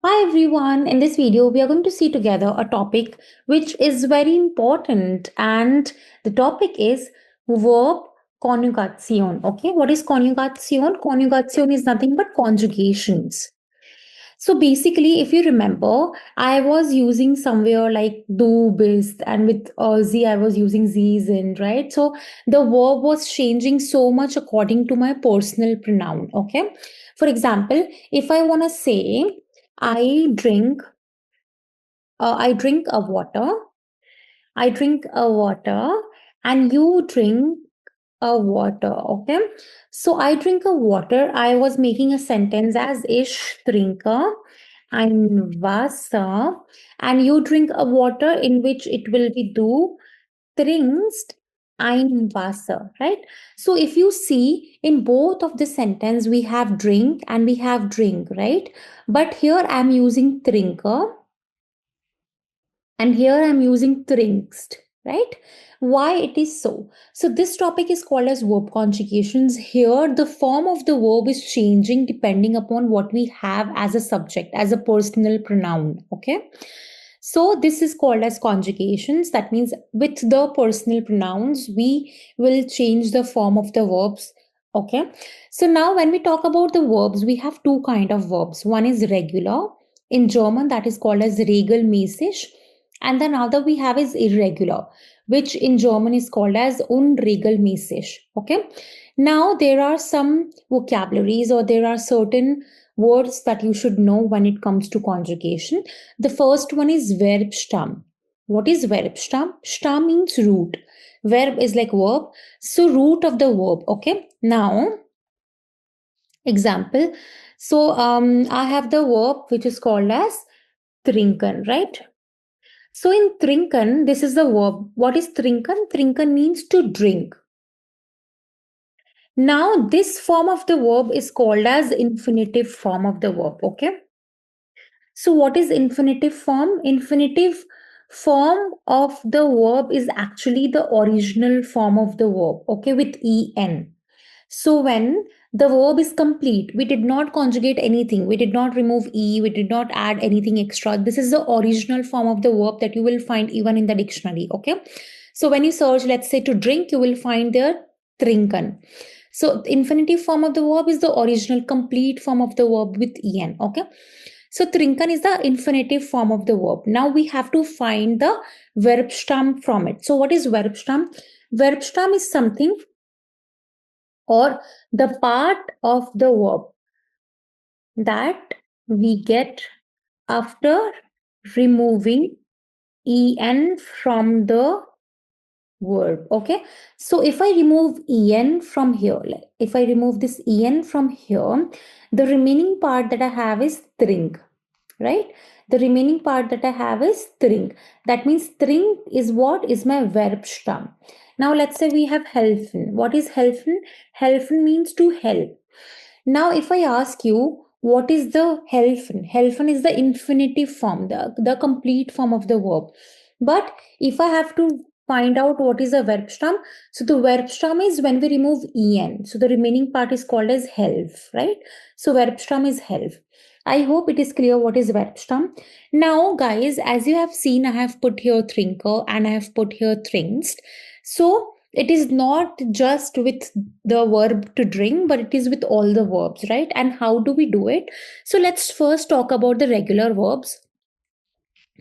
Hi everyone, in this video we are going to see together a topic which is very important, and the topic is verb conjugation. Okay, what is conjugation? Conjugation is nothing but conjugations. So basically, if you remember, I was using somewhere like do, bist, and with z, I was using z's in, right? So the verb was changing so much according to my personal pronoun. Okay. For example, if I want to say, I drink, I drink a water, I drink a water, and you drink a water. Okay. So I drink a water. I was making a sentence as ich trinke ein Wasser, and you drink a water in which it will be du trinkst ein Wasser, right? So if you see in both of the sentence, we have drink and we have drink, right? But here I'm using trinker and here I'm using trinkst, right? Why it is so? So this topic is called as verb conjugations. Here the form of the verb is changing depending upon what we have as a subject, as a personal pronoun. Okay. So this is called as conjugations. That means with the personal pronouns, we will change the form of the verbs. Okay. So now when we talk about the verbs, we have two kind of verbs. One is regular. In German, that is called as regelmäßig, and the other we have is irregular, which in German is called as unregelmäßig. Okay. Now there are some vocabularies, or there are certain words that you should know when it comes to conjugation. The first one is Verbstamm. What is Verbstamm? Stamm means root. Verb is like verb. So root of the verb. Okay. Now, example. So I have the verb which is called as trinken, right? So in trinken, this is the verb. What is trinken? Trinken means to drink. Now this form of the verb is called as infinitive form of the verb. Okay. So what is infinitive form? Infinitive form of the verb is actually the original form of the verb. Okay, with en. So when the verb is complete, we did not conjugate anything, we did not remove e, we did not add anything extra. This is the original form of the verb that you will find even in the dictionary. Okay. So when you search, let's say to drink, you will find there trinken. So infinitive form of the verb is the original complete form of the verb with en. Okay. So trinken is the infinitive form of the verb. Now we have to find the Verbstamm from it. So what is Verbstamm? Verbstamm is something, or the part of the verb that we get after removing en from the verb. Okay. So if I remove en from here, like if I remove this en from here, the remaining part that I have is trink, right? The remaining part that I have is trink. That means trink is what is my Verbstamm. Now let's say we have helfen. What is helfen? Helfen means to help. Now if I ask you, what is the helfen? Helfen is the infinitive form, the complete form of the verb. But if I have to find out what is a Verbstamm, so the Verbstamm is when we remove en. So the remaining part is called as helf, right? So Verbstamm is helf. I hope it is clear what is Verbstamm. Now, guys, as you have seen, I have put here trinker and I have put here trinkst. So it is not just with the verb to drink, but it is with all the verbs, right? And how do we do it? So let's first talk about the regular verbs.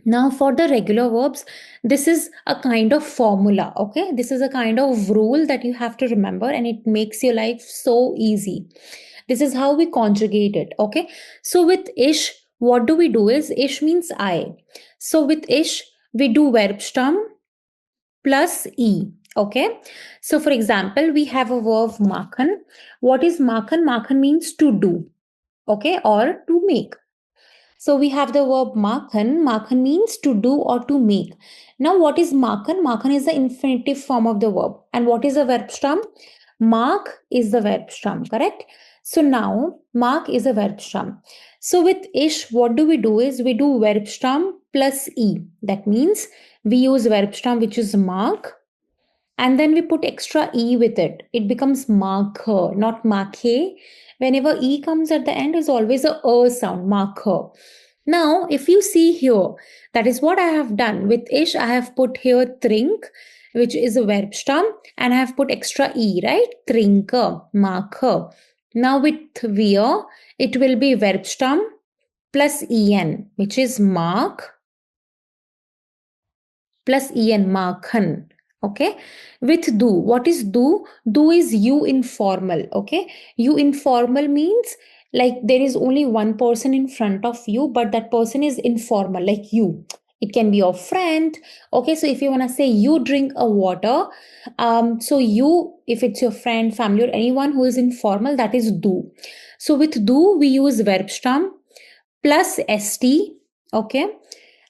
Now, for the regular verbs, this is a kind of formula, okay? This is a kind of rule that you have to remember, and it makes your life so easy. This is how we conjugate it, okay? So with ish, what do we do is ish means I. So with ish, we do Verbstamm plus e, okay? So for example, we have a verb machen. What is machen? Machen means to do, okay, or to make. So we have the verb machen. Machen means to do or to make. Now, what is machen? Machen is the infinitive form of the verb. And what is the Verbstamm? Mark is the Verbstamm, correct? So now, mark is a Verbstamm. So with ish, what do? Is we do Verbstamm plus e. That means we use Verbstamm, which is mark, and then we put extra e with it. It becomes marker, not marke. Whenever e comes at the end, is always a sound, marker. Now, if you see here, that is what I have done. With ish, I have put here trink, which is a verb stem, and I have put extra e, right? Trinker, marker. Now with wir, it will be verb stem plus en, which is mark, plus en, marken. Okay. With do, what is do? Do is you informal. Okay. You informal means like there is only one person in front of you, but that person is informal, like you. It can be your friend. Okay. So if you want to say you drink a water, so you, if it's your friend, family, or anyone who is informal, that is do. So with do, we use verb stem plus st. Okay.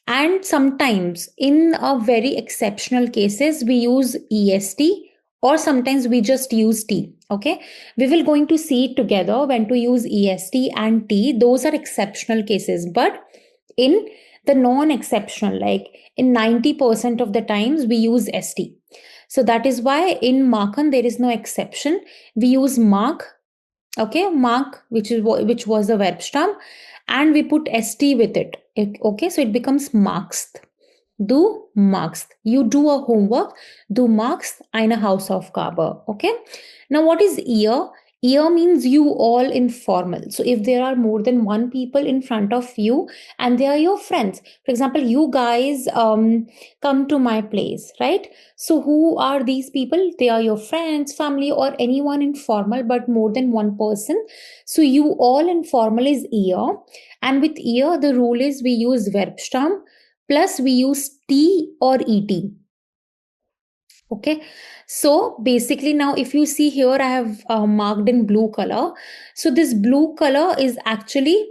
And sometimes in a very exceptional cases we use est, or sometimes we just use t. Okay, we will going to see it together when to use est and t. Those are exceptional cases, but in the non-exceptional, like in 90% of the times we use st. So that is why in marken there is no exception. We use mark. Okay, mark, which was a verb stem, and we put st with it. Okay, so it becomes marks. Du magst. You do a homework. Du magst eine Hausaufgabe. Okay. Now, what is ihr? Ihr means you all informal. So, if there are more than one people in front of you and they are your friends, for example, you guys come to my place, right? So, who are these people? They are your friends, family, or anyone informal, but more than one person. So, you all informal is ihr. And with ihr, the rule is we use verb stem plus we use t or et. Okay, so basically now if you see here I have marked in blue color. So this blue color is actually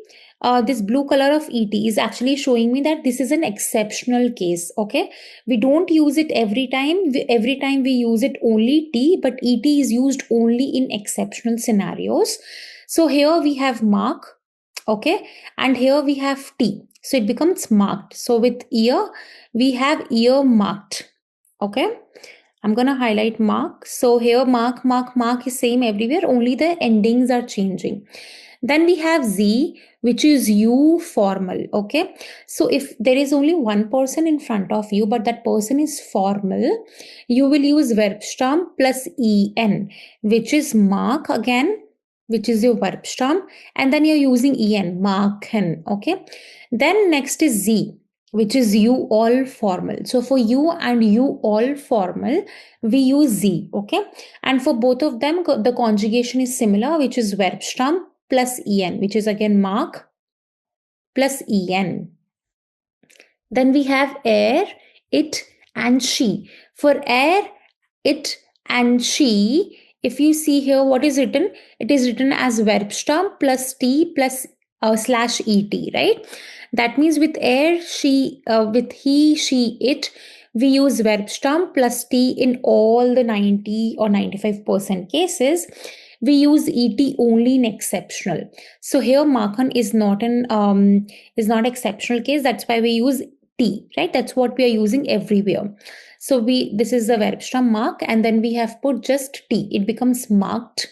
this blue color of et is actually showing me that this is an exceptional case. Okay, we don't use it every time. Every time we use it only t, but et is used only in exceptional scenarios. So here we have mark. Okay, and here we have t, so it becomes marked. So with ear we have ear marked. Okay, I'm gonna highlight mark. So here mark is same everywhere, only the endings are changing. Then we have z, which is you formal. Okay, so if there is only one person in front of you but that person is formal, you will use verb stem plus en, which is mark again, which is your verb stem, and then you're using en, marken. Okay, then next is z, which is you all formal. So for you and you all formal, we use z. Okay, and for both of them the conjugation is similar, which is verb stem plus en, which is again mark plus en. Then we have er, it, and she. For er, it, and she, if you see here what is written, it is written as verb stem plus t plus slash et, right? That means with er, she, with he, she, it, we use verb stem plus t in all the 90 or 95% cases. We use et only in exceptional. So here marken is not exceptional case. That's why we use t, right? That's what we are using everywhere. So this is the verb stem mark, and then we have put just t. It becomes marked.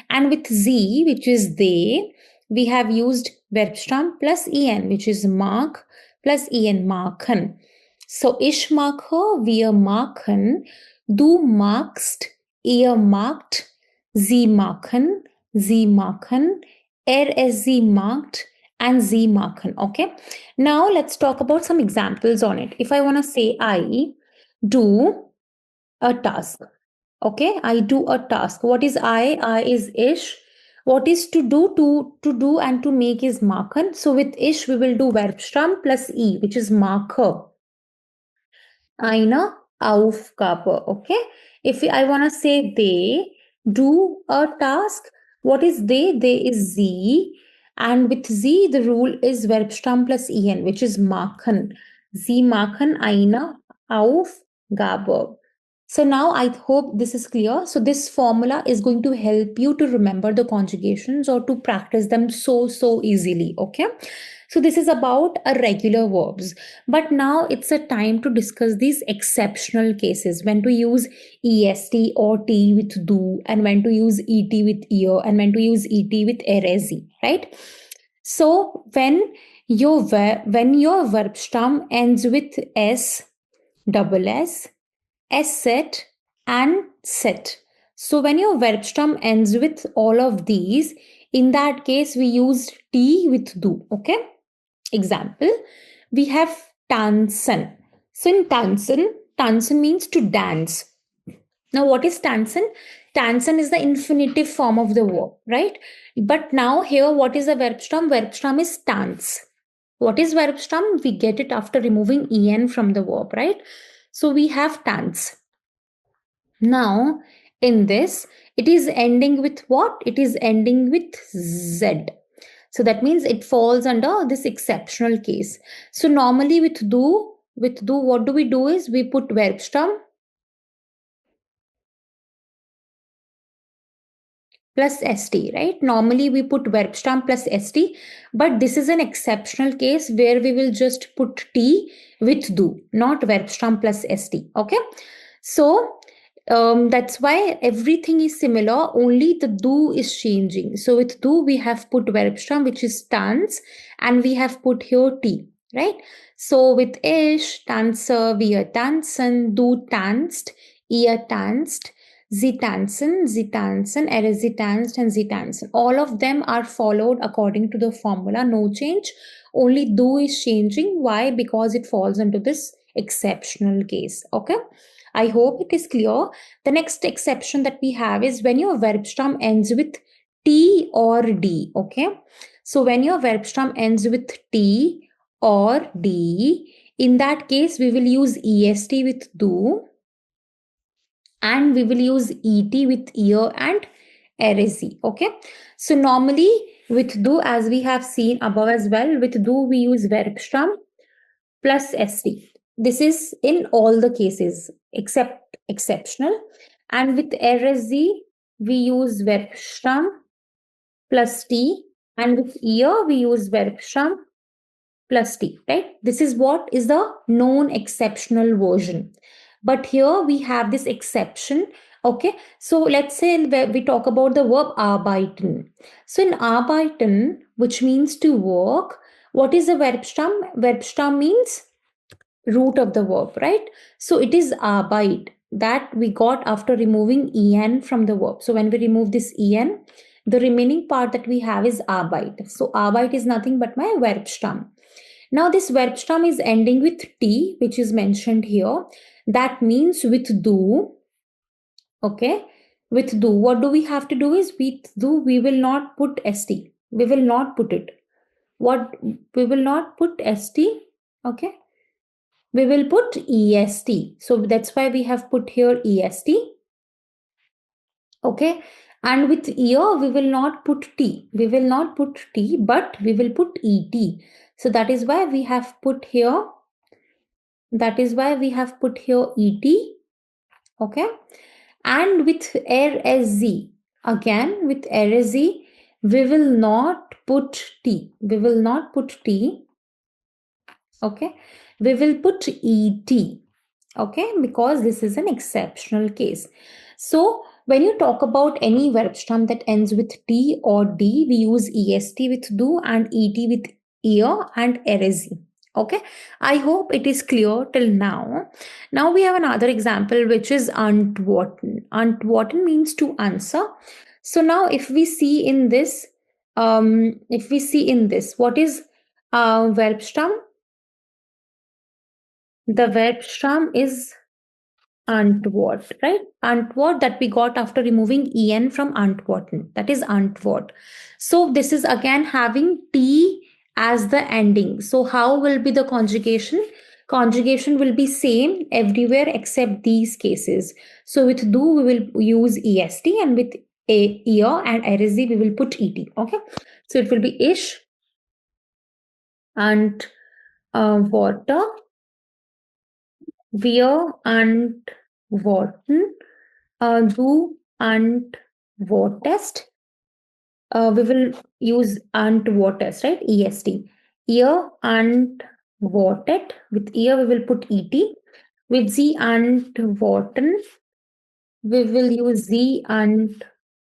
And with z, which is they, we have used verb stem plus en, which is mark plus en, marken. So ich marke, wir marken, du magst, ihr markt, sie marken, sie markt, and sie marken. Okay. Now let's talk about some examples on it. If I want to say I do a task. Okay, I do a task. What is I? I is ish. What is to do? To do and to make is marken. So with ish we will do verb stem plus e, which is marker. Eine Aufgabe. Okay, if I want to say they do a task, what is they? They is z, and with z the rule is verb stem plus en, which is machen. Sie machen eine Aufgabe. So now I hope this is clear. So this formula is going to help you to remember the conjugations or to practice them so easily. Okay. So this is about a regular verbs. But now it's a time to discuss these exceptional cases, when to use est or t with do, and when to use et with ear, and when to use et with eresi, right? So when When your verb stem ends with s, double s set, and set. So when your verb stem ends with all of these, in that case we use t with do. Okay. Example, we have tansen. So in tansen means to dance. Now, what is tansen? Tansen is the infinitive form of the verb, right? But now here, what is the verb stem? Verb stem is stance. What is verb stem? We get it after removing en from the verb, right? So we have tans. Now, in this, it is ending with what? It is ending with z. So that means it falls under this exceptional case. So normally with do, what do we do is we put verb stem plus st, right? Normally we put verb stem plus st, but this is an exceptional case where we will just put t with do, not verb stem plus st. Okay. So that's why everything is similar, only the do is changing. So with do, we have put verb stem, which is stance, and we have put here t, right? So with ish, tanzer, wir tanzen, du tanzt, ihr tanzt, sie tanzen, er is sie tanzt, and sie tanzen. All of them are followed according to the formula, no change. Only do is changing. Why? Because it falls into this exceptional case. Okay. I hope it is clear. The next exception that we have is when your verb stem ends with T or D. Okay. So when your verb stem ends with T or D, in that case, we will use EST with do, and we will use ET with ear and RSE. Okay. So normally with do, as we have seen above as well, with do we use verb stem plus st. This is in all the cases except exceptional. And with rsz, we use verb stem plus t, and with ear, we use verb stem plus t, right? This is what is the known exceptional version. But here we have this exception. Okay, so let's say we talk about the verb arbeiten. So in arbeiten, which means to work, what is the verb stem? Verb stem means root of the verb, right? So it is arbeit that we got after removing en from the verb. So when we remove this en, the remaining part that we have is arbeit. So arbeit is nothing but my verb stem. Now this verb stem is ending with t, which is mentioned here. That means with do. Okay, with do, what do we have to do is with do we will not put st. We will not put it. What we will not put st. Okay, we will put est. So that's why we have put here est. Okay. And with ear, we will not put t. We will not put t, but we will put et. So that is why we have put here. That is why we have put here et. Okay. And with rsz, again with rsz, we will not put t. We will not put t. Okay, we will put et. Okay, because this is an exceptional case. So when you talk about any verb stem that ends with t or d, we use est with do and et with ear and rsz. Okay, I hope it is clear till now. Now we have another example, which is antworten. Antworten means to answer. So now if we see in this, what is verb stem? The verb stem is antwort, right? Antwort that we got after removing en from antworten. That is antwort. So this is again having t as the ending. So how will be the conjugation? Conjugation will be same everywhere except these cases. So with do we will use est, and with ear and rsz we will put et. Okay, so it will be ish and water, wir and Worten, du and Wortest. We will use and Wortest, right? EST. Ear and Wortet. With ear, we will put ET. With Z and Worten, we will use Z and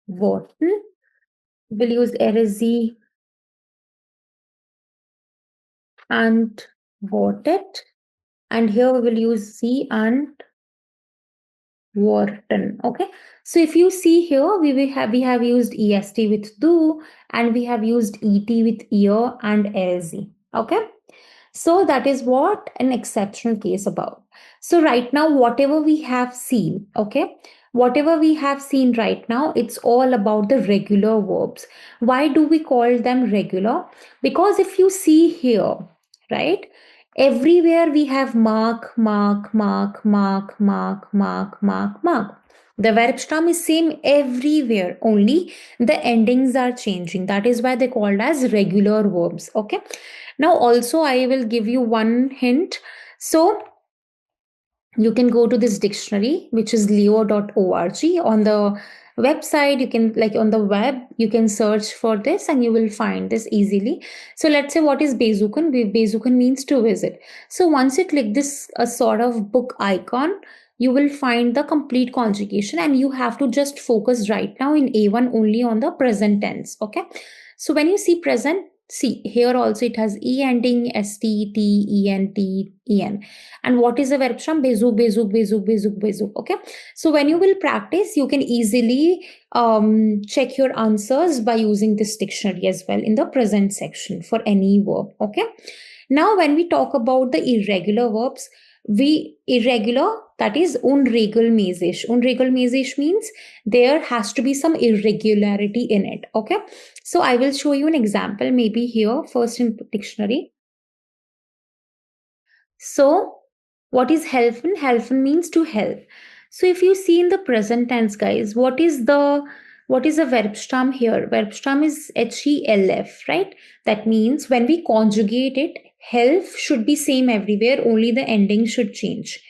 Worten. We'll use RSZ and it. And here we will use Z and Wharton. Okay. So if you see here, we have used est with do, and we have used et with ear and lz. Okay. So that is what an exceptional case about. So right now, whatever we have seen, okay, whatever we have seen right now, it's all about the regular verbs. Why do we call them regular? Because if you see here, right, everywhere we have mark, mark, mark, mark, mark, mark, mark, mark. The verb stem is same everywhere, only the endings are changing. That is why they called as regular verbs. Okay. Now, also, I will give you one hint. So, you can go to this dictionary, which is leo.org. On the website, you can, like on the web, you can search for this and you will find this easily. So, let's say, what is Bezukan? Bezukan means to visit. So, once you click this sort of book icon, you will find the complete conjugation, and you have to just focus right now in A1 only on the present tense. Okay. So, when you see present, see here also it has e ending, st, t, en, t, en. And what is the verb stem? Bezug, bezug, bezug, bezug, bezug. Okay. So when you will practice, you can easily check your answers by using this dictionary as well in the present section for any verb. Okay. Now, when we talk about the irregular verbs, irregular, that is unregelmäßig. Unregelmäßig means there has to be some irregularity in it. Okay. So I will show you an example, maybe here first in dictionary. So what is helfen? Helfen means to help. So if you see in the present tense, guys, what is the verb stem here? Verb stem is HELF, right? That means when we conjugate it, help should be same everywhere, only the ending should change.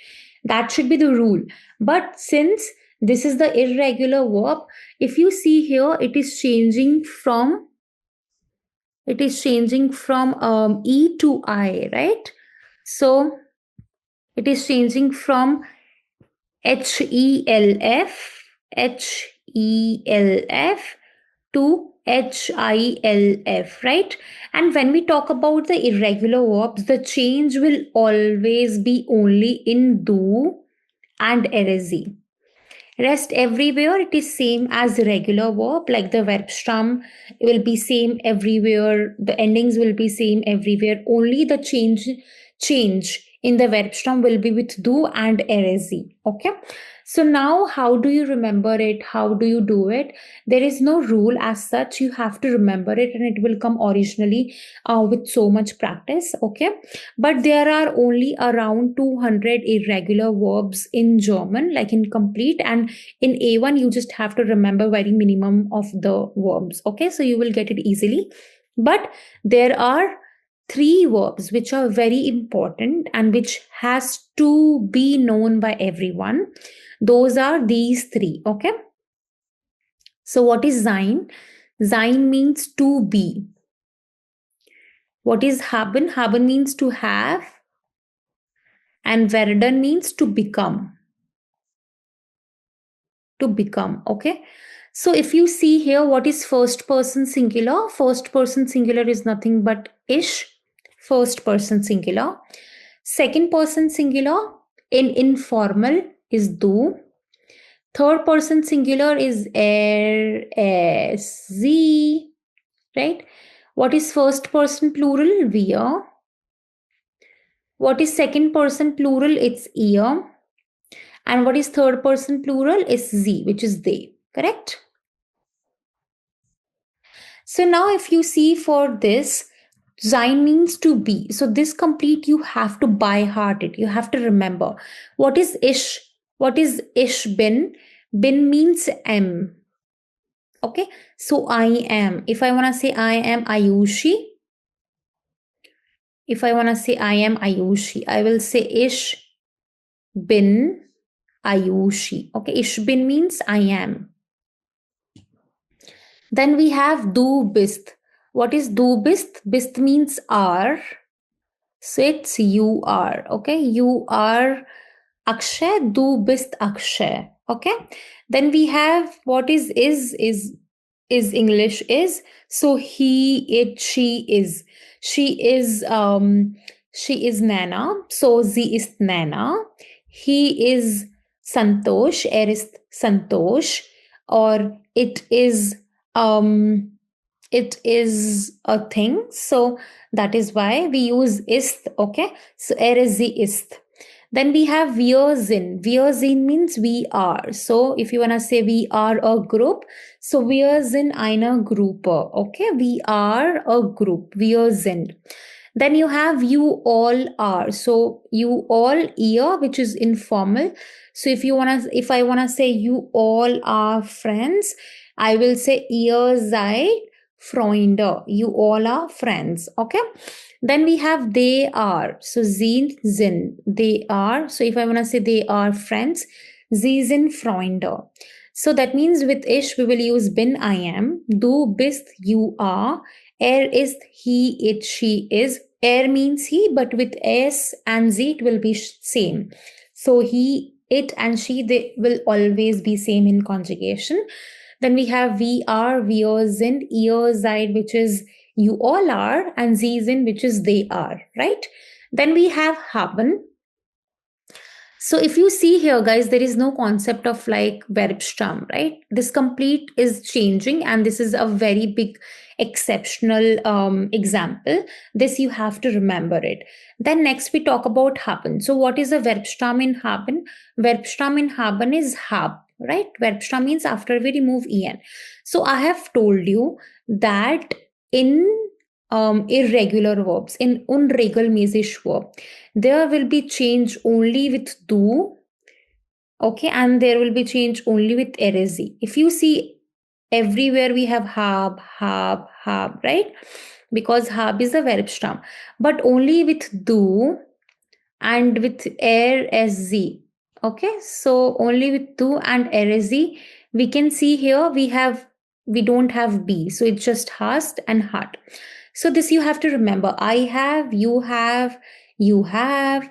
That should be the rule. But since this is the irregular verb, if you see here, it is changing from E to I, right? So it is changing from HELF, HELF to HILF, right? And when we talk about the irregular verbs, the change will always be only in do and erezi. Rest everywhere it is same as regular verb, like the verb stem will be same everywhere, the endings will be same everywhere, only the change in the verb stem will be with do and erezi. Okay. So now how do you remember it? How do you do it? There is no rule as such. You have to remember it, and it will come originally with so much practice. Okay. But there are only around 200 irregular verbs in German, like in complete, and in A1 you just have to remember very minimum of the verbs. Okay. So you will get it easily. But there are three verbs which are very important and which has to be known by everyone. Those are these three. Okay. So what is sein? Sein means to be. What is haben? Haben means to have, and werden means to become. To become. Okay. So if you see here, what is first person singular? First person singular is nothing but ish. First person singular. Second person singular in informal is do. Third person singular is z, right? What is first person plural? Wir. What is second person plural? It's ihr. And what is third person plural? Is z, which is they. Correct? So now if you see for this, sein means to be. So this complete you have to by heart it. You have to remember. What is ish? What is ish bin? Bin means am. Okay. So I am. If I want to say I am Ayushi. If I want to say I am Ayushi, I will say ish bin Ayushi. Okay. Ish bin means I am. Then we have du bist. What is du bist? Bist means are. So it's you are. Okay. You are Akshay. Du bist Akshay. Okay. Then we have what is is English is. So he, it, she is. She is Nana. So sie ist Nana. He is Santosh. Er ist Santosh. Or it is a thing. So that is why we use ist. Okay. So er ist, sie ist. Then we have wir sind. Wir sind means we are. So if you want to say we are a group, so wir sind eine Gruppe. Okay, we are a group. Wir sind. Then you have you all are. So you all, ihr, which is informal. So if I wanna say you all are friends, I will say ihr seid Freunde. You all are friends. Okay. Then we have they are. So sie sind. They are. So if I want to say they are friends, sie sind Freunde. So that means with ich we will use bin, I am. Du bist, you are. Er ist, he, it, she is. Er means he, but with s and z it will be same. So he, it and she, they will always be same in conjugation. Then we have we are, wir sind, ihr seid, which is you all are, and sie sind, which is they are, right? Then we have haben. So if you see here, guys, there is no concept of like verb stem, right? This complete is changing, and this is a very big exceptional example. This you have to remember it. Then next we talk about haben. So what is a verb stem in haben? Verb stem in haben is hab, right? Verb stem means after we remove en. So I have told you that in irregular verbs, in unregelmäßig verb, there will be change only with du, okay, and there will be change only with eresi. If you see everywhere we have hab, right? Because hab is a verb stem, but only with du and with z. Okay, so only with du and z. We can see here we don't have b, so it's just hast and hat. So this you have to remember. I have, you have, you have.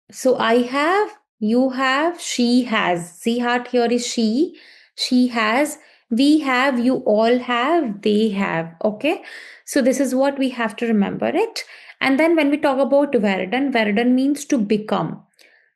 So I have, you have, she has. See, heart here is she has, we have, you all have, they have. Okay, so this is what we have to remember it. And then when we talk about werden means to become.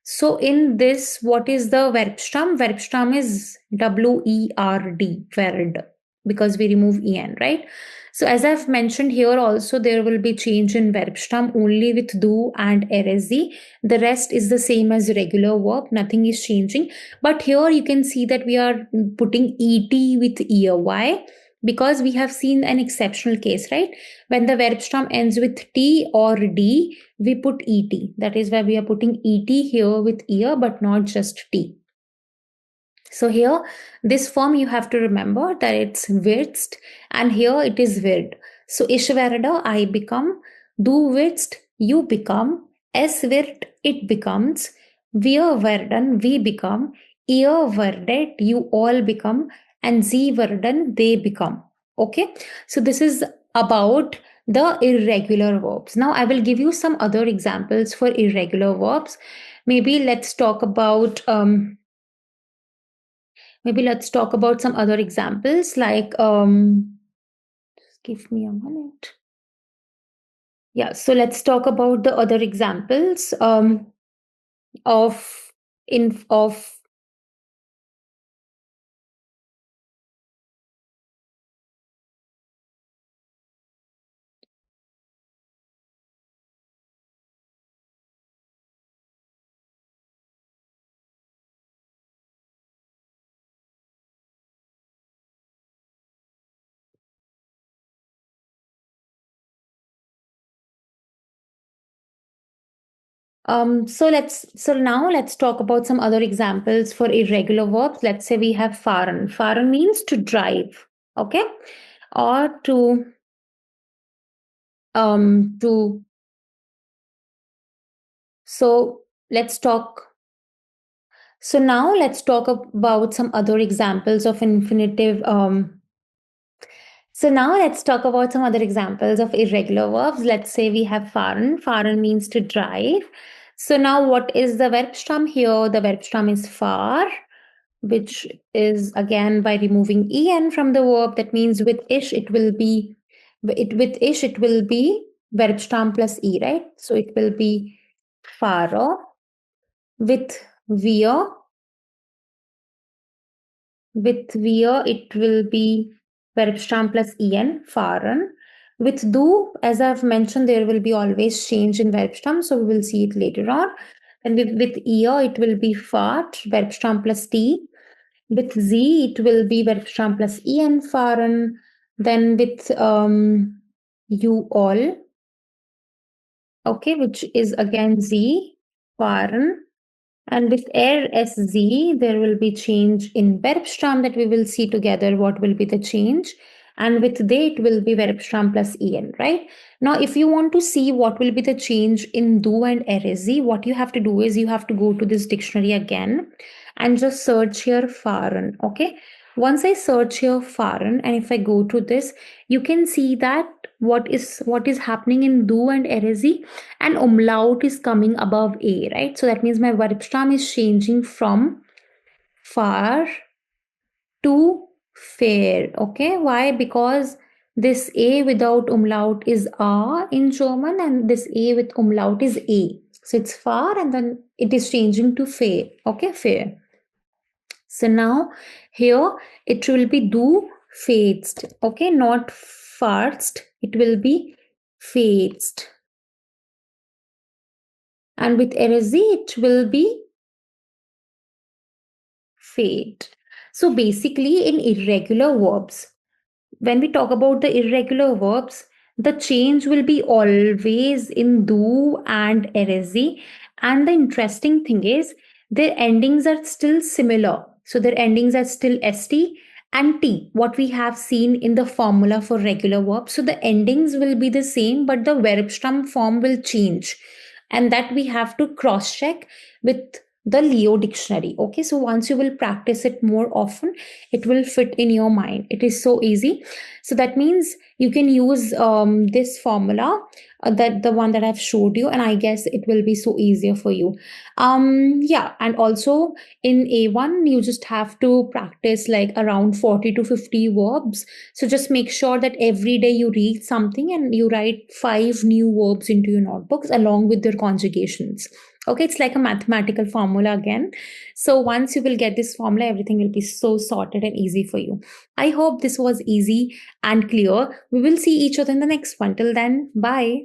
So in this, what is the verb stem? Verb stem is W-E-R-D, werd, because we remove en, right? So as I've mentioned here also, there will be change in verb stem only with do and rsd. The rest is the same as regular verb, nothing is changing. But here you can see that we are putting et with ear. Why? Because we have seen an exceptional case, right? When the verb stem ends with t or d, we put et. That is why we are putting et here with ear, but not just t. So here, this form you have to remember that it's wirst, and here it is wird. So ich werde, I become, du wirst, you become, es wird, it becomes, wir werden, we become, ihr werdet, you all become, and sie werden, they become. Okay, so this is about the irregular verbs. Now I will give you some other examples for irregular verbs. Maybe let's talk about some other examples, like just give me a minute. Yeah, so let's talk about the other examples of so now let's talk about some other examples for irregular verbs. Let's say we have fahren. Fahren means to drive, okay, or to so let's talk. So now let's talk about some other examples of infinitive. So now let's talk about some other examples of irregular verbs. Let's say we have fahren. Fahren means to drive. So now what is the verb stem here? The verb stem is fahr, which is again by removing en from the verb. That means with ish it will be verb stam plus e, right? So it will be fara. With wir, it will be verb stam plus en, fahren. With du, as I've mentioned, there will be always change in verb stam, so we will see it later on. And with ihr, it will be fahrt, verb stam plus t. With sie, it will be verb stam plus en, fahren. Then with you all, okay, which is again sie, fahren. And with er sz, there will be change in verb stam that we will see together what will be the change. And with they, it will be verb stam plus en, right? Now, if you want to see what will be the change in do and erezi, what you have to do is you have to go to this dictionary again and just search here fahren, okay? Once I search here fahren, and if I go to this, you can see that what is happening in do and erezi, and umlaut is coming above a, right? So that means my verb stam is changing from far to fair, okay? Why? Because this a without umlaut is a in German, and this a with umlaut is a. So it's far, and then it is changing to fair, okay? Fair. So now here it will be do faded, okay? Not farst, it will be faded. And with erezi, it will be fade. So basically, in irregular verbs, when we talk about the irregular verbs, the change will be always in do and erezi. And the interesting thing is, their endings are still similar. So their endings are still st and t, what we have seen in the formula for regular verbs. So the endings will be the same, but the verb stem form will change. And that we have to cross check with the Leo dictionary. Okay, so once you will practice it more often, it will fit in your mind. It is so easy. So that means you can use this formula, that the one that I've showed you, and I guess it will be so easier for you. Yeah, and also in A1 you just have to practice like around 40 to 50 verbs. So just make sure that every day you read something and you write 5 new verbs into your notebooks along with their conjugations. Okay, it's like a mathematical formula again. So once you will get this formula, everything will be so sorted and easy for you. I hope this was easy and clear. We will see each other in the next one. Till then, bye.